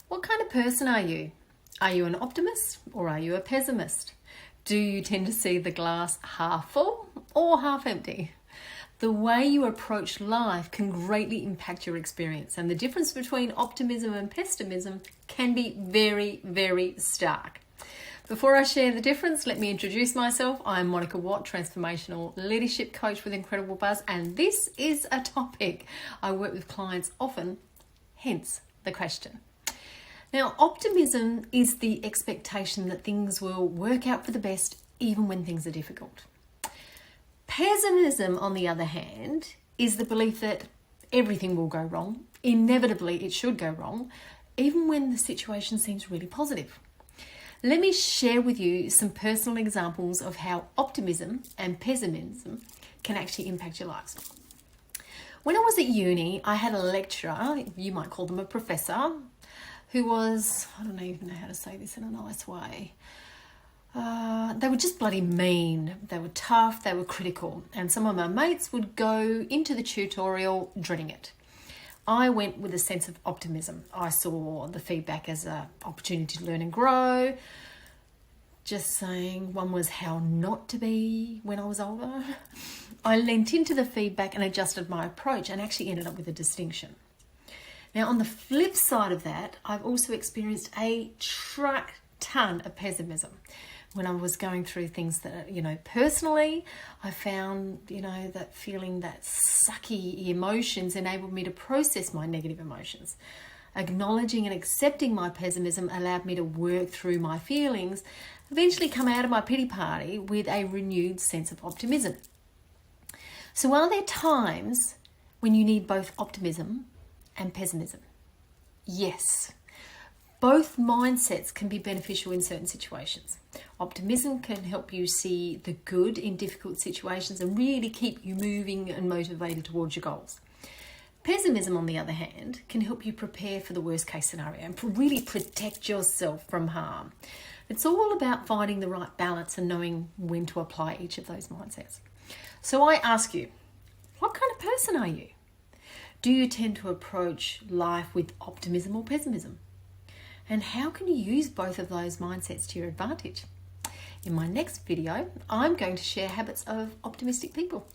What kind of person are you? Are you an optimist or are you a pessimist? Do you tend to see the glass half full or half empty? The way you approach life can greatly impact your experience, and the difference between optimism and pessimism can be very, very stark. Before I share the difference, let me introduce myself. I'm Monica Watt, transformational leadership coach with Incredible Buzz, and this is a topic I work with clients often, hence the question. Now, optimism is the expectation that things will work out for the best even when things are difficult. Pessimism, on the other hand, is the belief that everything will go wrong. Inevitably, it should go wrong, even when the situation seems really positive. Let me share with you some personal examples of how optimism and pessimism can actually impact your lives. When I was at uni, I had a lecturer, you might call them a professor, who was, I don't even know how to say this in a nice way. They were just bloody mean. They were tough, they were critical. And some of my mates would go into the tutorial dreading it. I went with a sense of optimism. I saw the feedback as an opportunity to learn and grow. Just saying, one was how not to be when I was older. I leant into the feedback and adjusted my approach and actually ended up with a distinction. Now, on the flip side of that, I've also experienced a ton of pessimism when I was going through things that, personally, I found, that feeling that sucky emotions enabled me to process my negative emotions. Acknowledging and accepting my pessimism allowed me to work through my feelings, eventually come out of my pity party with a renewed sense of optimism. So are there times when you need both optimism and pessimism? Yes. Both mindsets can be beneficial in certain situations. Optimism can help you see the good in difficult situations and really keep you moving and motivated towards your goals. Pessimism, on the other hand, can help you prepare for the worst case scenario and really protect yourself from harm. It's all about finding the right balance and knowing when to apply each of those mindsets. So I ask you, what kind of person are you? Do you tend to approach life with optimism or pessimism? And how can you use both of those mindsets to your advantage? In my next video, I'm going to share habits of optimistic people.